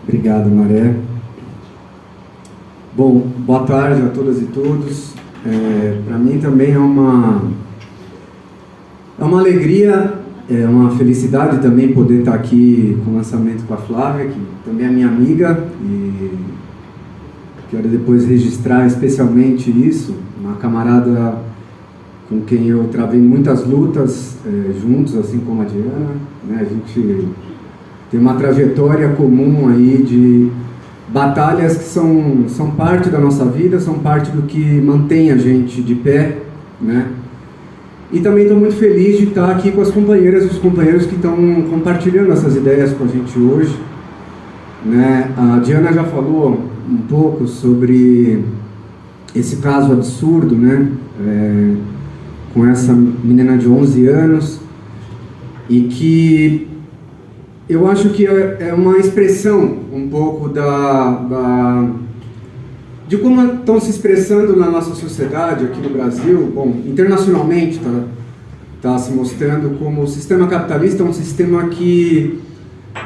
Obrigado, Maré. Bom, boa tarde a todas e todos. Para mim também é uma alegria, é uma felicidade também poder estar aqui com o lançamento com a Flávia, que também é minha amiga, e quero depois registrar especialmente isso, uma camarada com quem eu travei muitas lutas juntos, assim como a Diana, né? A gente tem uma trajetória comum aí de batalhas que são parte da nossa vida, são parte do que mantém a gente de pé, né? E também estou muito feliz de estar aqui com as companheiras e os companheiros que estão compartilhando essas ideias com a gente hoje, né? A Diana já falou um pouco sobre esse caso absurdo, né? Com essa menina de 11 anos, e que eu acho que é uma expressão um pouco de como estão se expressando na nossa sociedade aqui no Brasil. Bom, internacionalmente está se mostrando como o sistema capitalista é um sistema que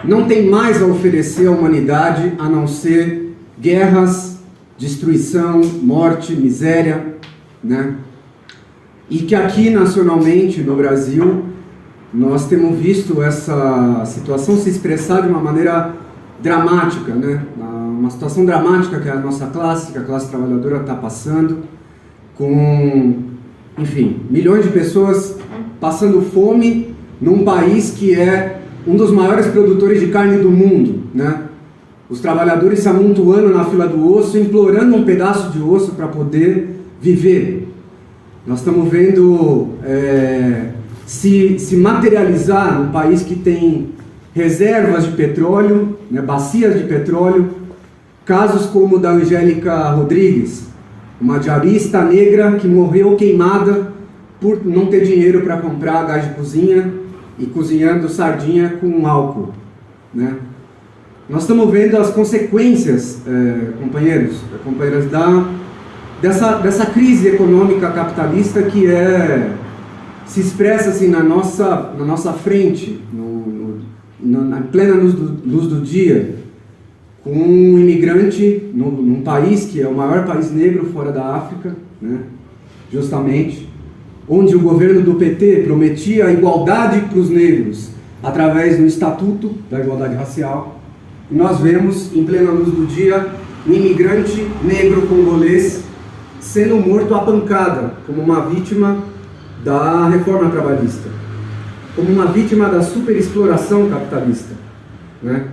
não tem mais a oferecer à humanidade a não ser guerras, destruição, morte, miséria, né? E que aqui nacionalmente no Brasil nós temos visto essa situação se expressar de uma maneira dramática, né? Uma situação dramática que a nossa classe, que a classe trabalhadora está passando, com, enfim, milhões de pessoas passando fome num país que é um dos maiores produtores de carne do mundo, né? Os trabalhadores se amontoando na fila do osso, implorando um pedaço de osso para poder viver. Nós estamos vendo se materializar num país que tem reservas de petróleo, né, bacias de petróleo, casos como o da Angélica Rodrigues, uma diarista negra que morreu queimada por não ter dinheiro para comprar gás de cozinha e cozinhando sardinha com álcool, né? Nós estamos vendo as consequências, companheiras, dessa crise econômica capitalista que se expressa assim na nossa frente, na plena luz do dia, com um imigrante num país que é o maior país negro fora da África, né? Justamente, onde o governo do PT prometia a igualdade para os negros através do Estatuto da Igualdade Racial, e nós vemos, em plena luz do dia, um imigrante negro congolês sendo morto à pancada, como uma vítima da reforma trabalhista, como uma vítima da superexploração capitalista, né?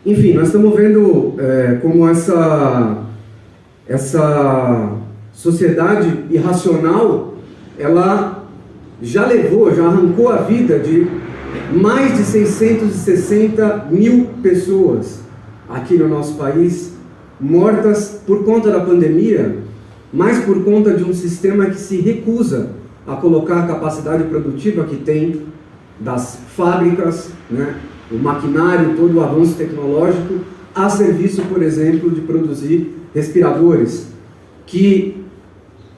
Enfim, nós estamos vendo como essa sociedade irracional, ela já arrancou a vida de mais de 660 mil pessoas aqui no nosso país, mortas por conta da pandemia, mas por conta de um sistema que se recusa a colocar a capacidade produtiva que tem das fábricas, né, o maquinário, todo o avanço tecnológico, a serviço, por exemplo, de produzir respiradores, que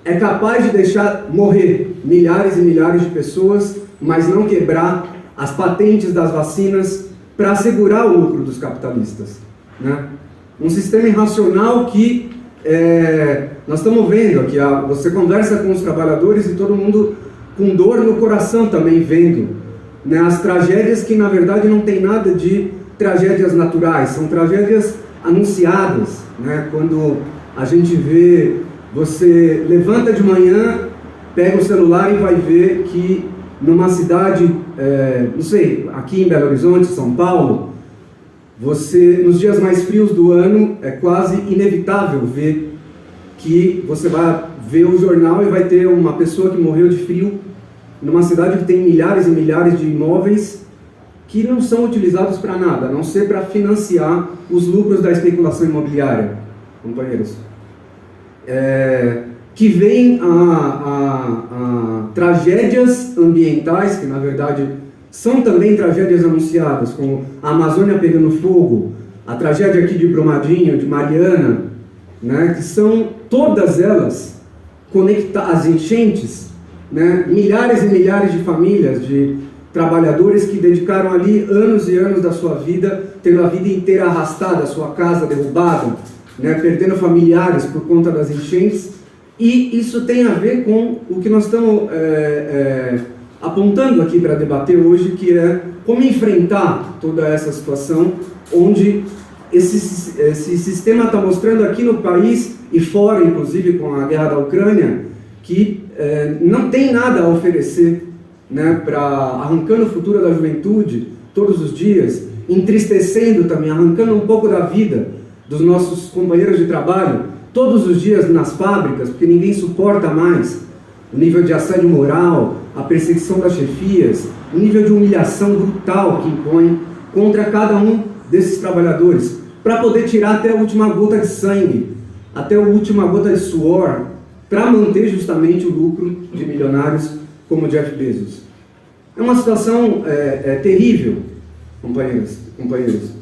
é capaz de deixar morrer milhares e milhares de pessoas, mas não quebrar as patentes das vacinas para assegurar o lucro dos capitalistas, né? Um sistema irracional que nós estamos vendo aqui, você conversa com os trabalhadores e todo mundo com dor no coração também vendo, né, as tragédias que na verdade não tem nada de tragédias naturais, são tragédias anunciadas, né? Quando a gente vê, você levanta de manhã, pega o celular e vai ver que numa cidade, não sei, aqui em Belo Horizonte, São Paulo, você, nos dias mais frios do ano, é quase inevitável ver que você vai ver o jornal e vai ter uma pessoa que morreu de frio numa cidade que tem milhares e milhares de imóveis que não são utilizados para nada, a não ser para financiar os lucros da especulação imobiliária, companheiros. Que vem a tragédias ambientais, que na verdade são também tragédias anunciadas, como a Amazônia pegando fogo, a tragédia aqui de Brumadinho, de Mariana, né, que são todas elas conectadas, as enchentes, né, milhares e milhares de famílias, de trabalhadores que dedicaram ali anos e anos da sua vida, tendo a vida inteira arrastada, a sua casa derrubada, né, perdendo familiares por conta das enchentes. E isso tem a ver com o que nós estamos apontando aqui para debater hoje, que é como enfrentar toda essa situação, onde esse sistema está mostrando aqui no país e fora, inclusive com a guerra da Ucrânia, que não tem nada a oferecer, né, arrancando o futuro da juventude todos os dias, entristecendo também, arrancando um pouco da vida dos nossos companheiros de trabalho todos os dias nas fábricas, porque ninguém suporta mais o nível de assédio moral, a perseguição das chefias, o nível de humilhação brutal que impõe contra cada um desses trabalhadores, para poder tirar até a última gota de sangue, até a última gota de suor, para manter justamente o lucro de milionários como Jeff Bezos. É uma situação terrível, companheiros.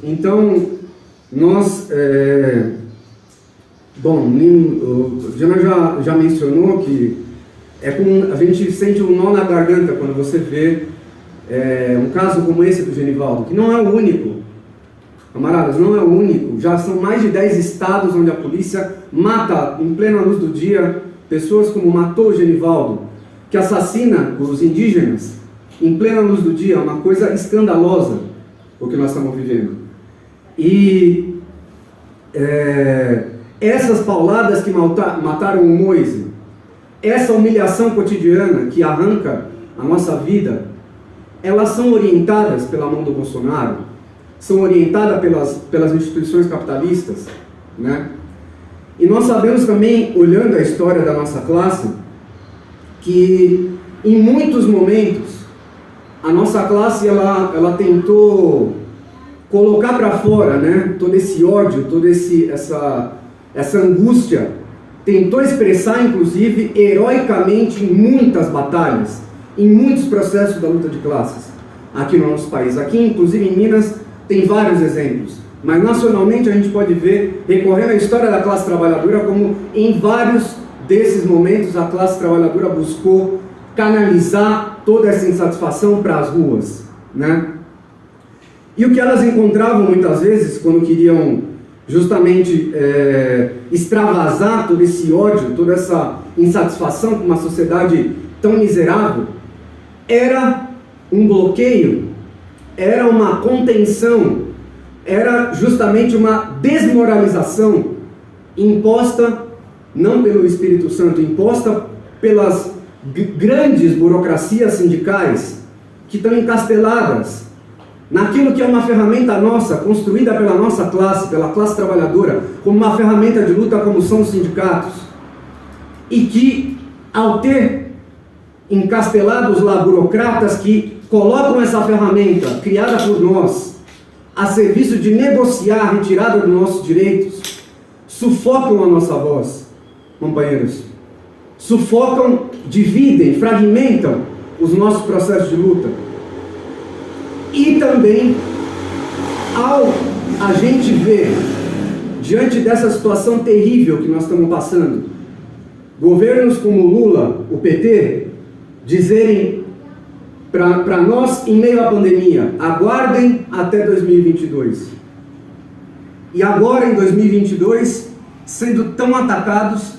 Então, nós... o Diana já mencionou que a gente sente um nó na garganta quando você vê um caso como esse do Genivaldo, que não é o único, camaradas, não é o único. Já são mais de 10 estados onde a polícia mata, em plena luz do dia, pessoas como matou o Genivaldo, que assassina os indígenas em plena luz do dia. É uma coisa escandalosa o que nós estamos vivendo. E essas pauladas que mataram o Moise, essa humilhação cotidiana que arranca a nossa vida, elas são orientadas pela mão do Bolsonaro, são orientadas pelas instituições capitalistas, né? E nós sabemos também, olhando a história da nossa classe, que em muitos momentos a nossa classe ela tentou colocar para fora, né, todo esse ódio, toda essa angústia, tentou expressar inclusive heroicamente em muitas batalhas, em muitos processos da luta de classes aqui no nosso país. Aqui inclusive em Minas tem vários exemplos, mas nacionalmente a gente pode ver, recorrendo à história da classe trabalhadora, como em vários desses momentos a classe trabalhadora buscou canalizar toda essa insatisfação para as ruas, né? E o que elas encontravam muitas vezes, quando queriam justamente extravasar todo esse ódio, toda essa insatisfação com uma sociedade tão miserável, era um bloqueio, era uma contenção, era justamente uma desmoralização imposta não pelo Espírito Santo, imposta pelas grandes burocracias sindicais que estão encasteladas naquilo que é uma ferramenta nossa, construída pela nossa classe, pela classe trabalhadora, como uma ferramenta de luta como são os sindicatos, e que, ao ter encastelados lá burocratas que colocam essa ferramenta, criada por nós, a serviço de negociar a retirada dos nossos direitos, sufocam a nossa voz, companheiros, sufocam, dividem, fragmentam os nossos processos de luta. E também, ao a gente ver, diante dessa situação terrível que nós estamos passando, governos como Lula, o PT, dizerem para nós, em meio à pandemia, aguardem até 2022. E agora, em 2022, sendo tão atacados,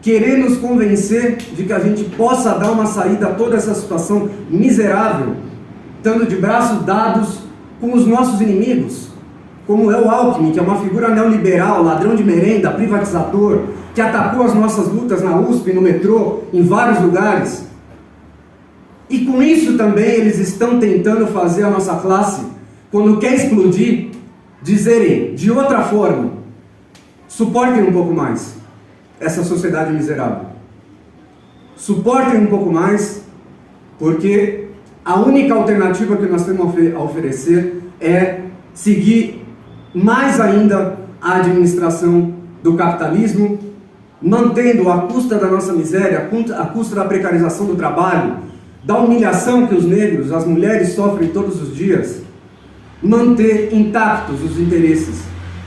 querer nos convencer de que a gente possa dar uma saída a toda essa situação miserável, estando de braços dados com os nossos inimigos, como é o Alckmin, que é uma figura neoliberal, ladrão de merenda, privatizador, que atacou as nossas lutas na USP, no metrô, em vários lugares. E com isso também eles estão tentando fazer a nossa classe, quando quer explodir, dizerem de outra forma: suportem um pouco mais essa sociedade miserável. Suportem um pouco mais, porque a única alternativa que nós temos a oferecer é seguir mais ainda a administração do capitalismo, mantendo à custa da nossa miséria, à custa da precarização do trabalho, da humilhação que os negros, as mulheres sofrem todos os dias, manter intactos os interesses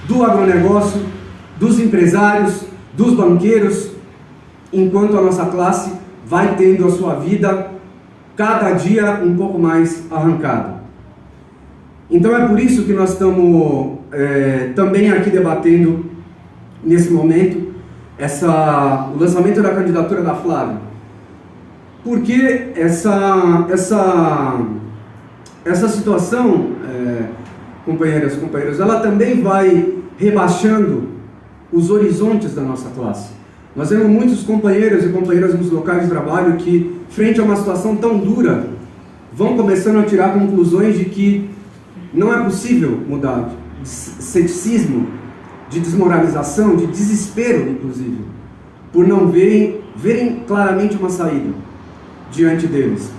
do agronegócio, dos empresários, dos banqueiros, enquanto a nossa classe vai tendo a sua vida cada dia um pouco mais arrancado. Então é por isso que nós estamos também aqui debatendo, nesse momento, o lançamento da candidatura da Flávia. Porque essa situação, companheiras e companheiros, ela também vai rebaixando os horizontes da nossa classe. Nós vemos muitos companheiros e companheiras nos locais de trabalho que, frente a uma situação tão dura, vão começando a tirar conclusões de que não é possível mudar, de ceticismo, de desmoralização, de desespero, inclusive, por não verem claramente uma saída diante deles.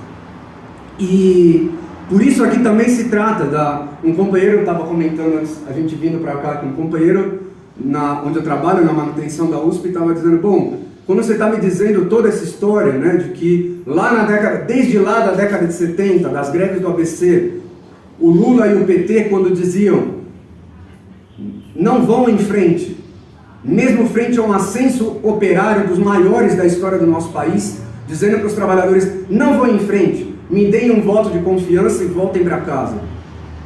E por isso aqui também se trata um companheiro, eu estava comentando antes, a gente vindo para cá, que um companheiro, onde eu trabalho, na manutenção da USP, estava dizendo, bom, quando você está me dizendo toda essa história, né, de que desde lá da década de 70, das greves do ABC, o Lula e o PT, quando diziam, não vão em frente, mesmo frente a um ascenso operário dos maiores da história do nosso país, dizendo para os trabalhadores, não vão em frente, me deem um voto de confiança e voltem para casa.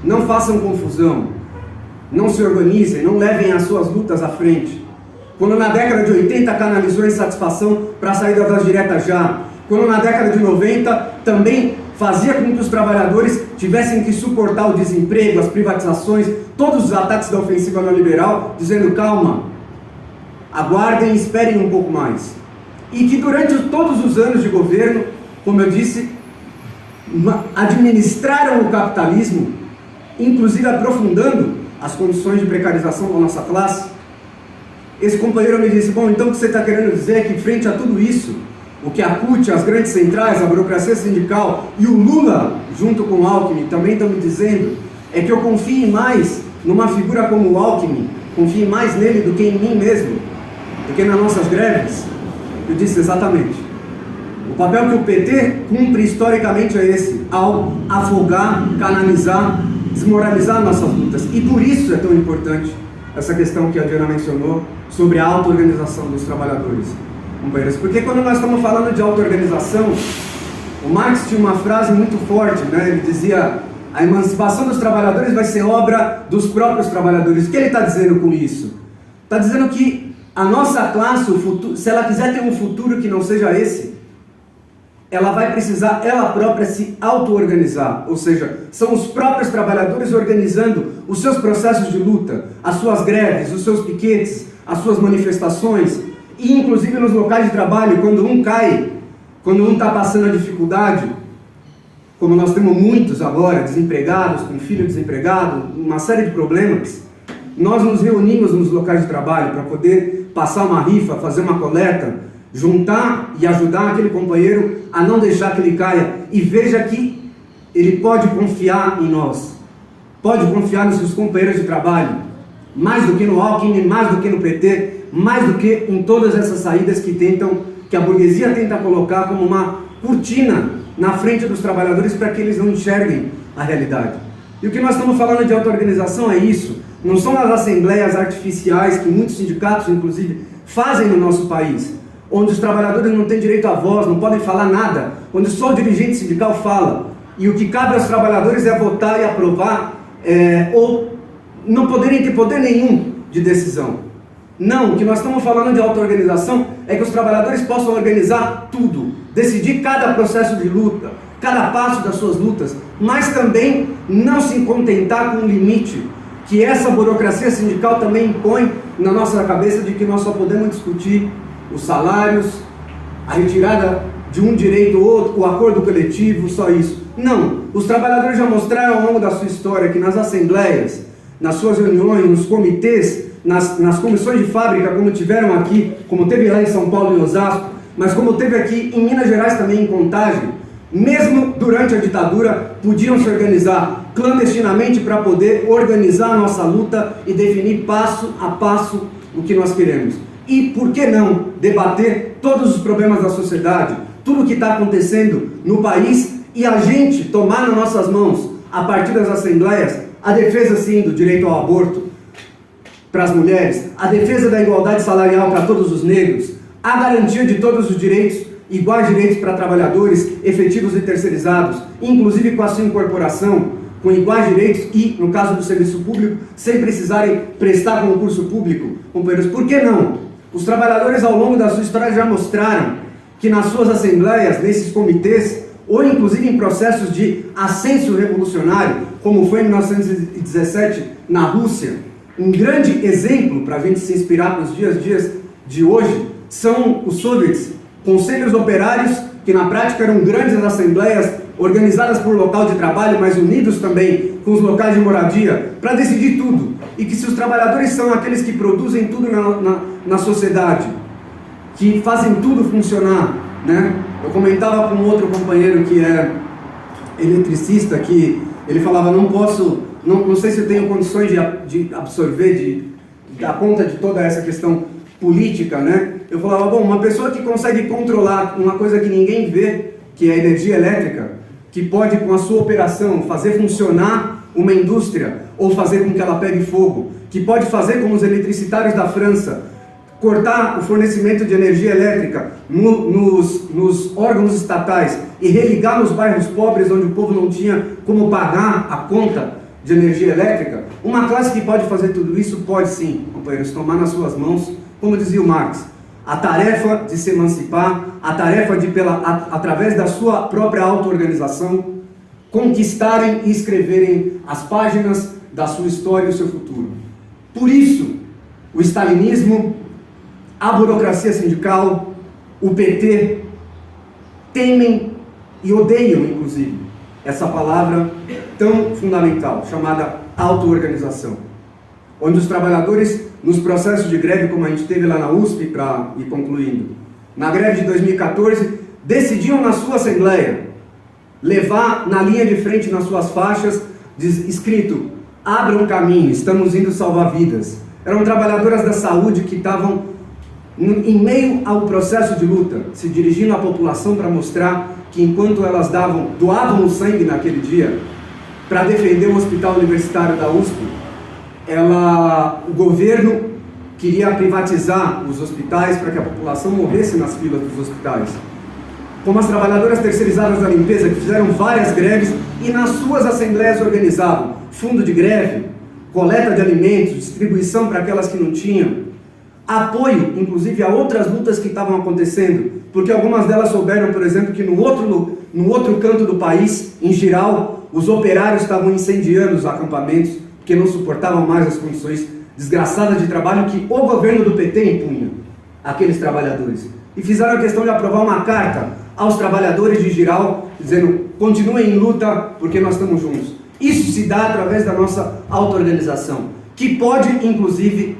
Não façam confusão, não se organizem, não levem as suas lutas à frente. Quando na década de 80 canalizou a insatisfação para a saída das diretas já, quando na década de 90 também fazia com que os trabalhadores tivessem que suportar o desemprego, as privatizações, todos os ataques da ofensiva neoliberal, dizendo calma, aguardem e esperem um pouco mais. E que durante todos os anos de governo, como eu disse, administraram o capitalismo, inclusive aprofundando as condições de precarização da nossa classe. Esse companheiro me disse, bom, então o que você está querendo dizer é que frente a tudo isso, o que a CUT, as grandes centrais, a burocracia sindical e o Lula, junto com o Alckmin, também estão me dizendo, é que eu confie mais numa figura como o Alckmin, confie mais nele do que em mim mesmo, do que nas nossas greves. Eu disse, exatamente. O papel que o PT cumpre historicamente é esse, ao afogar, canalizar, desmoralizar nossas lutas. E por isso é tão importante essa questão que a Diana mencionou sobre a auto-organização dos trabalhadores, companheiros. Porque quando nós estamos falando de auto-organização, o Marx tinha uma frase muito forte, né? Ele dizia, a emancipação dos trabalhadores vai ser obra dos próprios trabalhadores. O que ele está dizendo com isso? Está dizendo que a nossa classe, se ela quiser ter um futuro que não seja esse, ela vai precisar, ela própria, se auto-organizar. Ou seja, são os próprios trabalhadores organizando os seus processos de luta, as suas greves, os seus piquetes, as suas manifestações, e inclusive nos locais de trabalho, quando um cai, quando um está passando a dificuldade, como nós temos muitos agora, desempregados, com filho desempregado, uma série de problemas, nós nos reunimos nos locais de trabalho para poder passar uma rifa, fazer uma coleta, juntar e ajudar aquele companheiro a não deixar que ele caia, e veja que ele pode confiar em nós, pode confiar nos seus companheiros de trabalho, mais do que no Alckmin, mais do que no PT, mais do que em todas essas saídas que a burguesia tenta colocar como uma cortina na frente dos trabalhadores para que eles não enxerguem a realidade. E o que nós estamos falando de auto-organização é isso, não são as assembleias artificiais que muitos sindicatos, inclusive, fazem no nosso país, onde os trabalhadores não têm direito à voz, não podem falar nada, onde só o dirigente sindical fala, e o que cabe aos trabalhadores é votar e aprovar, ou não poderem ter poder nenhum de decisão. Não, o que nós estamos falando de auto-organização é que os trabalhadores possam organizar tudo, decidir cada processo de luta, cada passo das suas lutas, mas também não se contentar com um limite que essa burocracia sindical também impõe na nossa cabeça, de que nós só podemos discutir os salários, a retirada de um direito ou outro, o acordo coletivo, só isso. Não, os trabalhadores já mostraram ao longo da sua história que nas assembleias, nas suas reuniões, nos comitês, nas comissões de fábrica, como tiveram aqui, como teve lá em São Paulo e Osasco, mas como teve aqui em Minas Gerais também, em Contagem, mesmo durante a ditadura, podiam se organizar clandestinamente para poder organizar a nossa luta e definir passo a passo o que nós queremos. E por que não debater todos os problemas da sociedade, tudo o que está acontecendo no país, e a gente tomar nas nossas mãos, a partir das assembleias, a defesa sim do direito ao aborto para as mulheres, a defesa da igualdade salarial para todos os negros, a garantia de todos os direitos iguais direitos para trabalhadores efetivos e terceirizados, inclusive com a sua incorporação, com iguais direitos e, no caso do serviço público, sem precisarem prestar concurso público, companheiros. Por que não? Os trabalhadores, ao longo da sua história, já mostraram que nas suas assembleias, nesses comitês, ou inclusive em processos de ascenso revolucionário, como foi em 1917 na Rússia, um grande exemplo para a gente se inspirar nos dias de hoje são os soviets, conselhos operários, que na prática eram grandes assembleias organizadas por local de trabalho, mas unidos também com os locais de moradia, para decidir tudo. E que se os trabalhadores são aqueles que produzem tudo na sociedade, que fazem tudo funcionar, né? Eu comentava com outro companheiro que é eletricista, que ele falava, não sei se eu tenho condições de absorver, de dar conta de toda essa questão política, né? Eu falava, bom, uma pessoa que consegue controlar uma coisa que ninguém vê, que é a energia elétrica, que pode, com a sua operação, fazer funcionar uma indústria, ou fazer com que ela pegue fogo, que pode fazer como os eletricitários da França, cortar o fornecimento de energia elétrica nos órgãos estatais e religar nos bairros pobres, onde o povo não tinha como pagar a conta de energia elétrica. Uma classe que pode fazer tudo isso, pode sim, companheiros, tomar nas suas mãos, como dizia o Marx, a tarefa de se emancipar, a tarefa de, através da sua própria auto-organização, conquistarem e escreverem as páginas da sua história e o seu futuro. Por isso, o stalinismo, a burocracia sindical, o PT, temem e odeiam, inclusive, essa palavra tão fundamental, chamada auto-organização, onde os trabalhadores, nos processos de greve, como a gente teve lá na USP, para ir concluindo, na greve de 2014, decidiam na sua assembleia levar na linha de frente, nas suas faixas, escrito, abram caminho, estamos indo salvar vidas. Eram trabalhadoras da saúde que estavam em meio ao processo de luta, se dirigindo à população para mostrar que enquanto elas doavam o sangue naquele dia para defender o hospital universitário da USP, o governo queria privatizar os hospitais para que a população morresse nas filas dos hospitais. Como as trabalhadoras terceirizadas da limpeza, que fizeram várias greves e nas suas assembleias organizavam fundo de greve, coleta de alimentos, distribuição para aquelas que não tinham, apoio, inclusive, a outras lutas que estavam acontecendo, porque algumas delas souberam, por exemplo, que no outro canto do país, em geral, os operários estavam incendiando os acampamentos, porque não suportavam mais as condições desgraçadas de trabalho que o governo do PT impunha àqueles trabalhadores. E fizeram a questão de aprovar uma carta aos trabalhadores de geral, dizendo, continuem em luta, porque nós estamos juntos. Isso se dá através da nossa auto-organização, que pode, inclusive,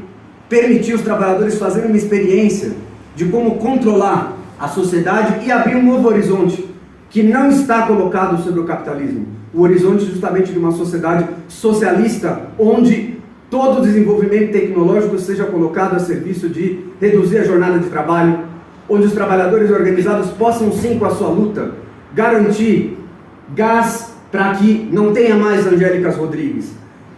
permitir os trabalhadores fazerem uma experiência de como controlar a sociedade e abrir um novo horizonte, que não está colocado sobre o capitalismo. O horizonte justamente de uma sociedade socialista, onde todo o desenvolvimento tecnológico seja colocado a serviço de reduzir a jornada de trabalho, onde os trabalhadores organizados possam sim, com a sua luta, garantir gás para que não tenha mais Angélicas Rodrigues,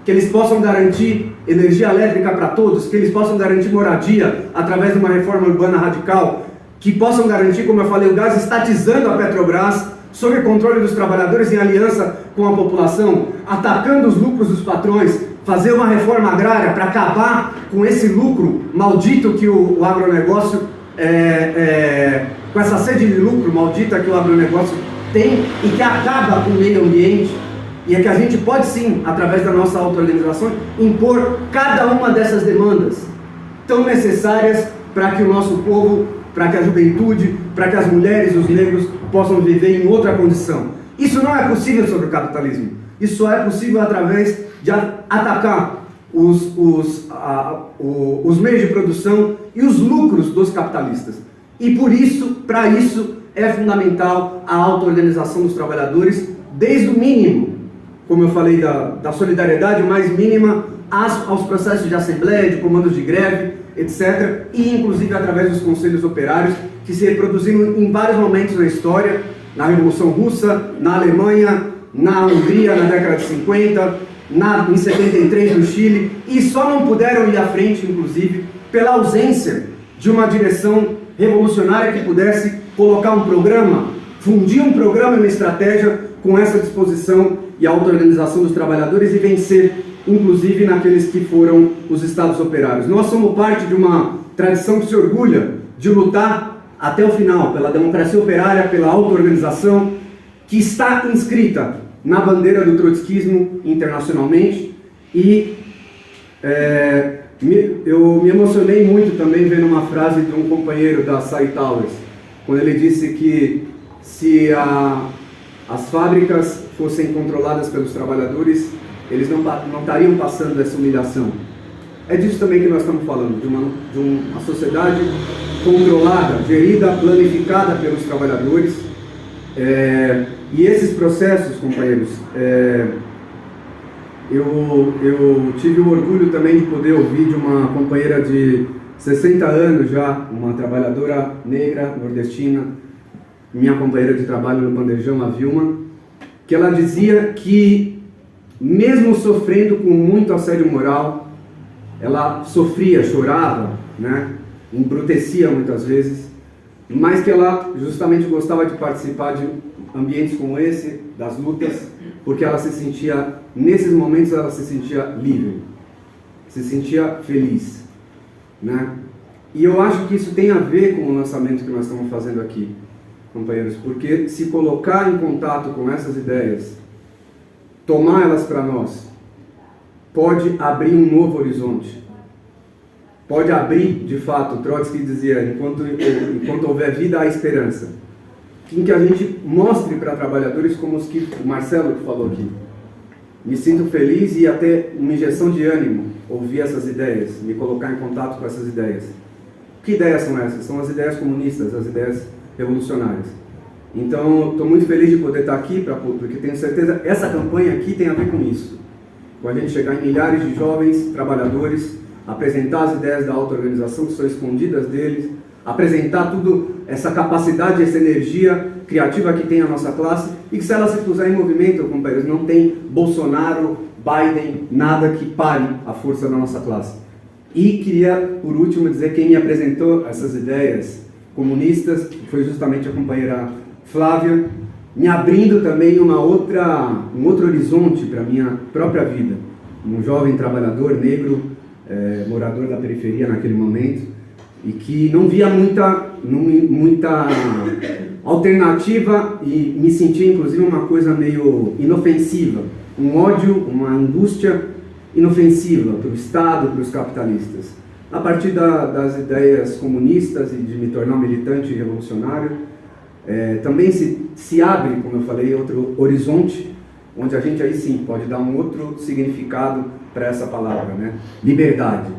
que eles possam garantir energia elétrica para todos, que eles possam garantir moradia através de uma reforma urbana radical, que possam garantir, como eu falei, o gás estatizando a Petrobras, sob o controle dos trabalhadores em aliança com a população, atacando os lucros dos patrões, fazer uma reforma agrária para acabar com esse lucro maldito que o agronegócio, com essa sede de lucro maldita que o agronegócio tem e que acaba com o meio ambiente. E é que a gente pode sim, através da nossa auto-organização, impor cada uma dessas demandas tão necessárias para que o nosso povo, para que a juventude, para que as mulheres e os negros possam viver em outra condição. Isso não é possível sobre o capitalismo. Isso só é possível através de atacar os meios de produção e os lucros dos capitalistas. E por isso, para isso, é fundamental a auto-organização dos trabalhadores, desde o mínimo, como eu falei, da solidariedade mais mínima, aos processos de assembleia, de comandos de greve, etc. E inclusive através dos conselhos operários, que se reproduziram em vários momentos da história, na Revolução Russa, na Alemanha, na Hungria, na década de 50, em 73 no Chile, e só não puderam ir à frente, inclusive, pela ausência de uma direção revolucionária que pudesse colocar um programa, fundir um programa e uma estratégia com essa disposição e auto-organização dos trabalhadores e vencer, inclusive, naqueles que foram os estados operários. Nós somos parte de uma tradição que se orgulha de lutar até o final pela democracia operária, pela auto-organização, que está inscrita na bandeira do trotskismo internacionalmente. E eu me emocionei muito também vendo uma frase de um companheiro da Sai Towers, quando ele disse que se as fábricas fossem controladas pelos trabalhadores, eles não estariam passando essa humilhação. É disso também que nós estamos falando, de uma sociedade controlada, gerida, planificada pelos trabalhadores. E esses processos, companheiros, eu tive o orgulho também de poder ouvir de uma companheira de 60 anos já, uma trabalhadora negra, nordestina, minha companheira de trabalho no Bandejão, a Vilma, que ela dizia que, mesmo sofrendo com muito assédio moral, ela sofria, chorava, né, embrutecia muitas vezes, mas que ela justamente gostava de participar de ambientes como esse, das lutas, porque ela se sentia, nesses momentos, ela se sentia livre, se sentia feliz, né? E eu acho que isso tem a ver com o lançamento que nós estamos fazendo aqui, companheiros, porque se colocar em contato com essas ideias, tomar elas para nós, pode abrir um novo horizonte, pode abrir, de fato, Trotsky dizia, enquanto houver vida, há esperança, em que a gente mostre para trabalhadores como os que o Marcelo que falou aqui. Me sinto feliz e até uma injeção de ânimo ouvir essas ideias, me colocar em contato com essas ideias. Que ideias são essas? São as ideias comunistas, as ideias revolucionárias. Então, estou muito feliz de poder estar aqui, porque tenho certeza, essa campanha aqui tem a ver com isso. Com a gente chegar em milhares de jovens trabalhadores, apresentar as ideias da auto-organização que são escondidas deles, apresentar tudo, essa capacidade, essa energia criativa que tem a nossa classe, e que se ela se puser em movimento, companheiros, não tem Bolsonaro, Biden, nada que pare a força da nossa classe. E queria, por último, dizer quem me apresentou essas ideias comunistas, foi justamente a companheira Flávia, me abrindo também um outro horizonte para a minha própria vida. Um jovem trabalhador negro, morador da periferia naquele momento, e que não via muita alternativa e me sentia, inclusive, uma coisa meio inofensiva, um ódio, uma angústia inofensiva para o Estado, para os capitalistas. A partir das ideias comunistas e de me tornar um militante revolucionário, também se abre, como eu falei, outro horizonte, onde a gente aí sim pode dar um outro significado para essa palavra, né? Liberdade.